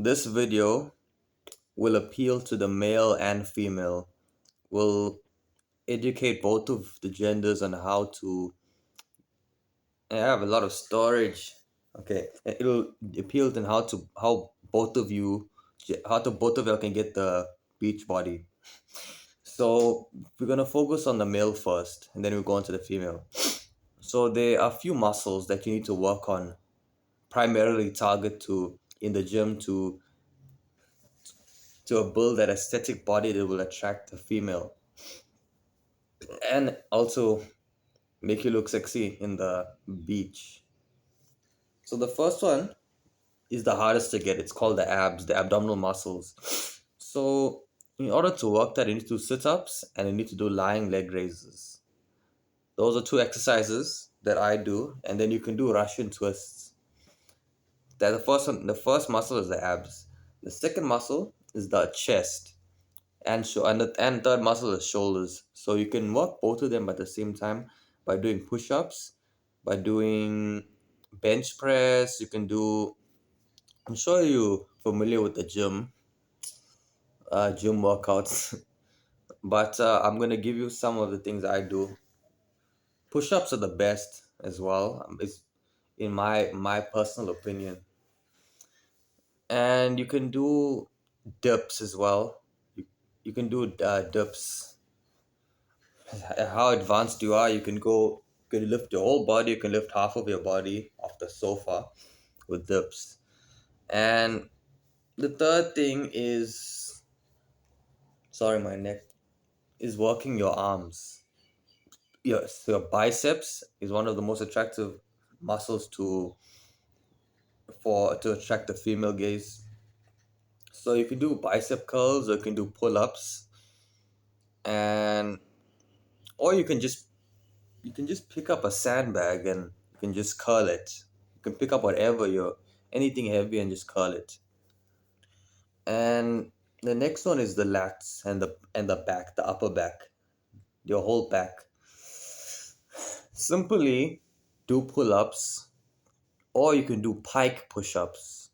This video will appeal to the male and female, will educate both of the genders on how to have a lot of storage. Okay, it'll appeal to how both of you both of you can get the beach body. So we're gonna focus on the male first, and then we'll go on to the female. So there are a few muscles that you need to work on, primarily target to in the gym to build that aesthetic body that will attract a female and also make you look sexy in the beach. So the first one is the hardest to get. It's called the abs, the abdominal muscles. So in order to work that, you need to do sit-ups and you need to do lying leg raises. Those are two exercises that I do, and then you can do Russian twists. That the first one, the first muscle is the abs. The second muscle is the chest, and third muscle is shoulders. So you can work both of them at the same time by doing push-ups, by doing bench press. You can do. I'm sure you're familiar with the gym workouts, but I'm gonna give you some of the things I do. Push-ups are the best as well. It's in my personal opinion, and you can do dips as well. You can do dips. How advanced you are, you can lift your whole body, you can lift half of your body off the sofa with dips. And the third thing is, sorry, my neck, is working your arms. Yes, your biceps is one of the most attractive muscles to attract the female gaze. So you can do bicep curls or you can do pull-ups, and or you can just pick up a sandbag and you can just curl it. You can pick up anything heavy and just curl it. And the next one is the lats and the back, the upper back, your whole back. Simply do pull-ups, or you can do pike push-ups,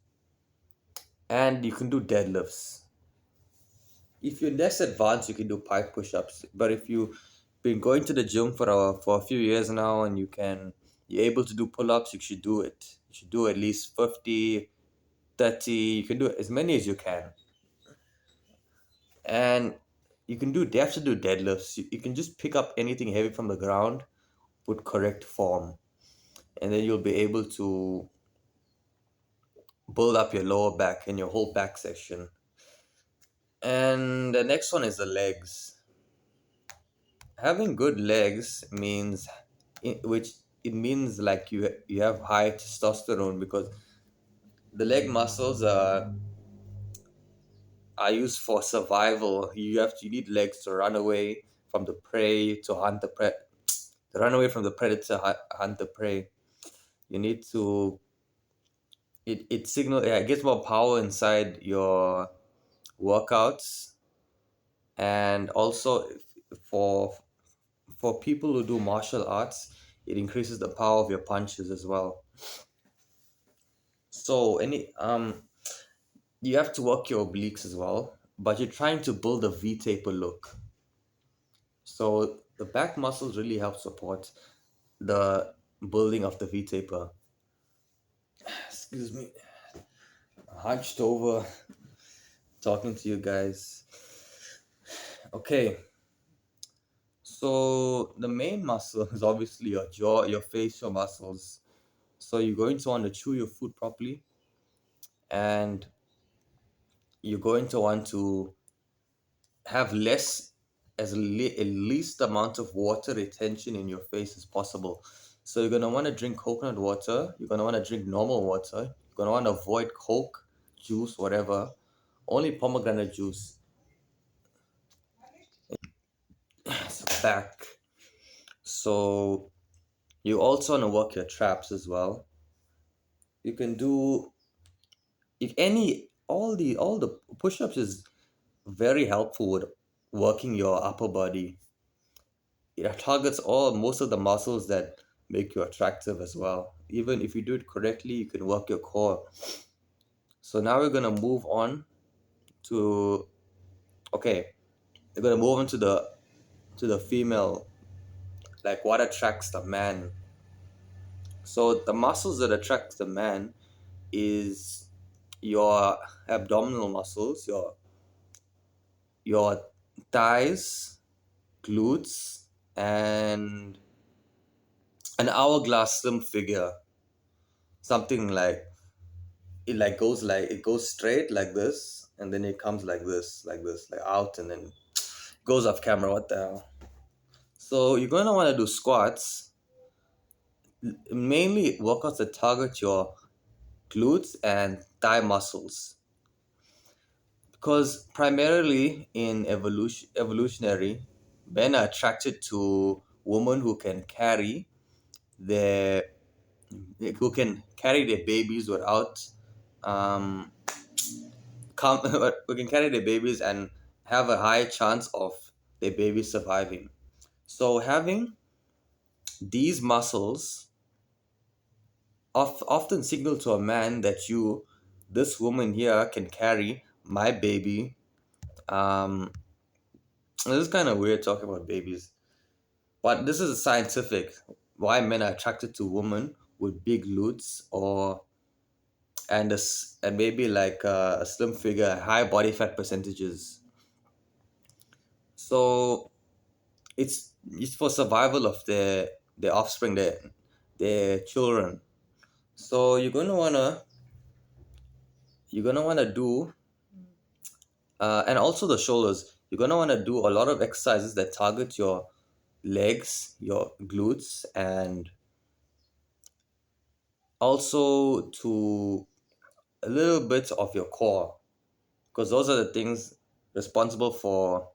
and you can do deadlifts. If you're less advanced, you can do pike push-ups. But if you've been going to the gym for a few years now and you're able to do pull-ups, you should do it. You should do at least 50, 30. You can do as many as you can. And they have to do deadlifts. You can just pick up anything heavy from the ground with correct form. And then you'll be able to build up your lower back and your whole back section. And the next one is the legs. Having good legs which it means like you have high testosterone, because the leg muscles are used for survival. You need legs to run away from the prey, to hunt to run away from the predator, hunt the prey. You need to it gets more power inside your workouts, and also for for people who do martial arts, it increases the power of your punches as well. So you have to work your obliques as well, but you're trying to build a V-taper look. So the back muscles really help support the building of the V-taper. Excuse me, hunched over, talking to you guys. Okay, so the main muscle is obviously your jaw, your facial muscles. So you're going to want to chew your food properly, and you're going to want to have least amount of water retention in your face as possible. So you're gonna want to drink coconut water. You're gonna want to drink normal water. You're gonna want to avoid Coke, juice, whatever. Only pomegranate juice. So back. So you also want to work your traps as well. You can do if any all the push-ups is very helpful with working your upper body. It targets most of the muscles that make you attractive as well. Even if you do it correctly, you can work your core. So now we're gonna move on to okay, we're gonna move on to the female, like what attracts the man. So the muscles that attract the man is your abdominal muscles, your thighs, glutes, and an hourglass slim figure. Something like it goes straight like this, and then it comes like this, like out, and then goes off camera. What the hell? So you're gonna want to do squats, mainly workouts that target your glutes and thigh muscles, because primarily in evolutionary, men are attracted to women their who can carry their babies without um come who can carry their babies and have a high chance of their babies surviving. So having these muscles often signal to a man that this woman here can carry my baby. um this is kind of weird talking about babies, but this is scientific, why men are attracted to women with big glutes or and maybe like a slim figure, high body fat percentages. So it's for survival of their offspring, their children. So you're gonna wanna do and also the shoulders. You're gonna wanna do a lot of exercises that target your legs, your glutes, and also to a little bit of your core, because those are the things responsible for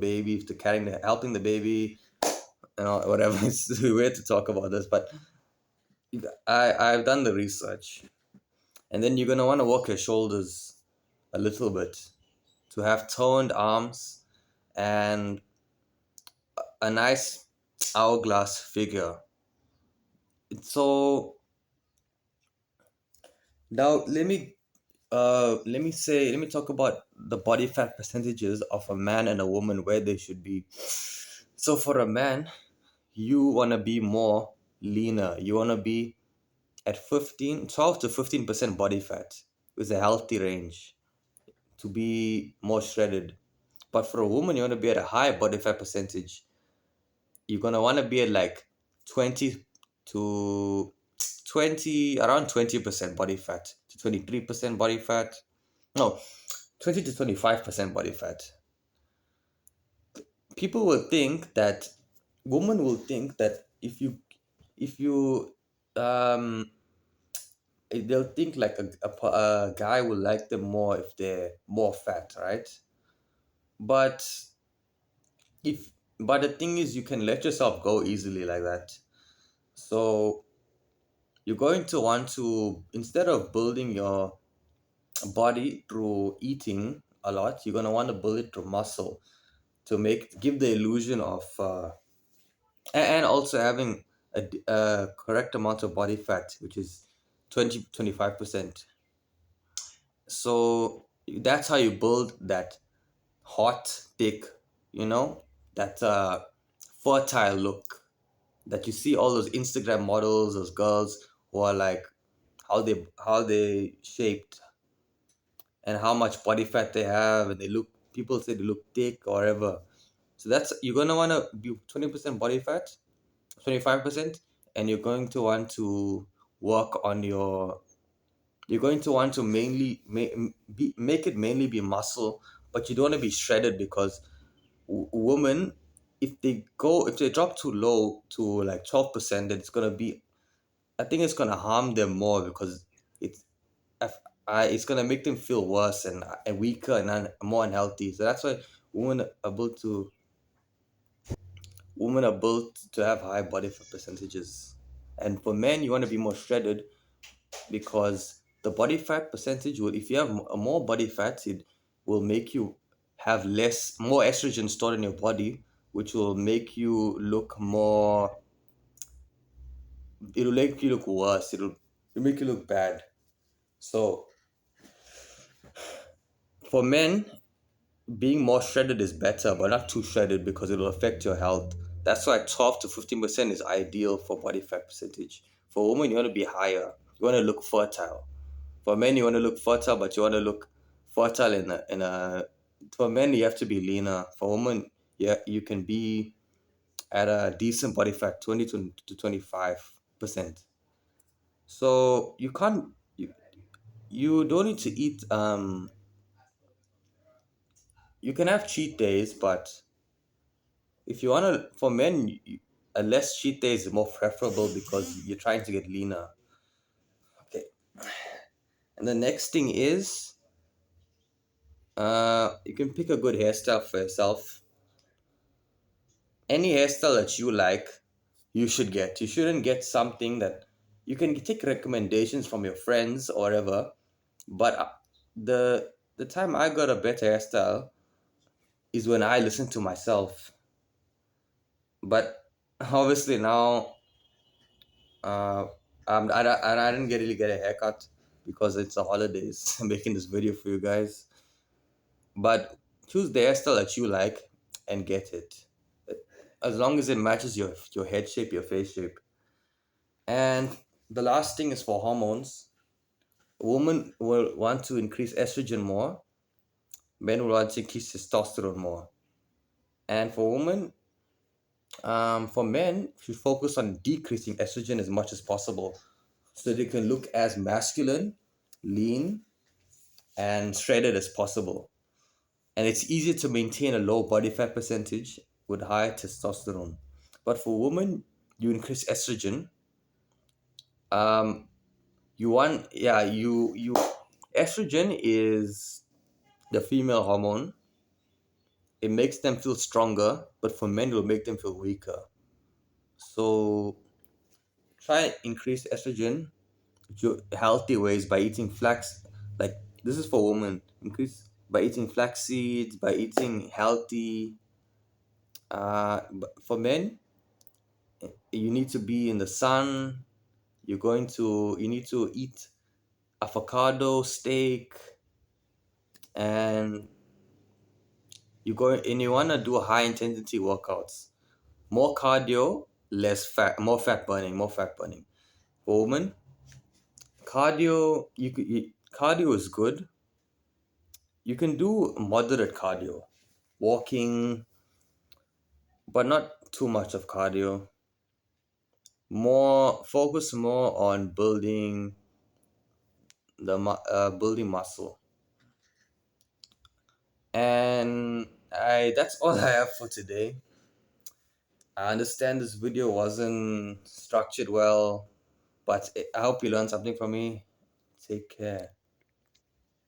baby, to helping the baby, whatever. It's weird to talk about this, but I've done the research. And then you're gonna want to work your shoulders a little bit to have toned arms and a nice hourglass figure. So now let me talk about the body fat percentages of a man and a woman, where they should be. So for a man, you want to be more leaner. You want to be at 12 to 15% body fat is a healthy range to be more shredded. But for a woman, you want to be at a high body fat percentage. You're gonna want to be at like 20 to 20, around 20% body fat to 23% body fat. No, 20 to 25% body fat. People will think that Women will think that if you um they'll think like a guy will like them more if they're more fat, right? But if but the thing is, you can let yourself go easily like that. So you're going to want to, instead of building your body through eating a lot, you're going to want to build it through muscle to give the illusion of and also having a correct amount of body fat, which is 20 to 25%. So that's how you build that hot, thick, you know, that fertile look that you see all those Instagram models, those girls who are like how they shaped and how much body fat they have, and people say they look thick or whatever. So that's you're gonna wanna be 20% body fat, 25%, and you're going to want to work on your you're going to want to make it mainly be muscle, but you don't want to be shredded, because women, if they drop too low to like 12%, then I think it's gonna harm them more, because it's it's gonna make them feel worse and weaker and more unhealthy. So that's why women are built to women are built to have high body fat percentages. And for men, you want to be more shredded, because the body fat percentage will, if you have more body fat, it will make you have more estrogen stored in your body, which will make you look more, it'll make you look worse. It make you look bad. So for men, being more shredded is better, but not too shredded because it'll affect your health. That's why 12 to 15% is ideal for body fat percentage. For women, you want to be higher. You want to look fertile. For men, you want to look fertile, but you want to look fertile in a. For men, you have to be leaner. For women, yeah, you can be at a decent body fat, 20 to 25%. So you can't. You don't need to eat. You can have cheat days, but if you wanna, for men, a less cheat day is more preferable because you're trying to get leaner. Okay, and the next thing is, you can pick a good hairstyle for yourself. Any hairstyle that you like, you should get. You shouldn't get something that you can take recommendations from your friends or whatever. But the time I got a better hairstyle is when I listened to myself. But obviously now, Uh, I didn't really get a haircut because it's the holidays. I'm making this video for you guys. But choose the hairstyle that you like and get it. As long as it matches your head shape, your face shape. And the last thing is for hormones. A woman will want to increase estrogen more. Men will want to increase testosterone more. And for men, should focus on decreasing estrogen as much as possible so they can look as masculine, lean, and shredded as possible. And it's easier to maintain a low body fat percentage with high testosterone. But for women, you increase estrogen. Um, you want yeah you estrogen is the female hormone. It makes them feel stronger, but for men, it will make them feel weaker. So try and increase estrogen healthy ways by eating flax. Like this is for women. Increase by eating flax seeds, by eating healthy. But for men, you need to be in the sun. You need to eat avocado, steak, and you wanna do high intensity workouts. More cardio, less fat, more fat burning. For women, cardio is good. You can do moderate cardio, walking, but not too much of cardio. Focus more on building muscle. And I that's all I have for today. I understand this video wasn't structured well, but I hope you learned something from me. Take care.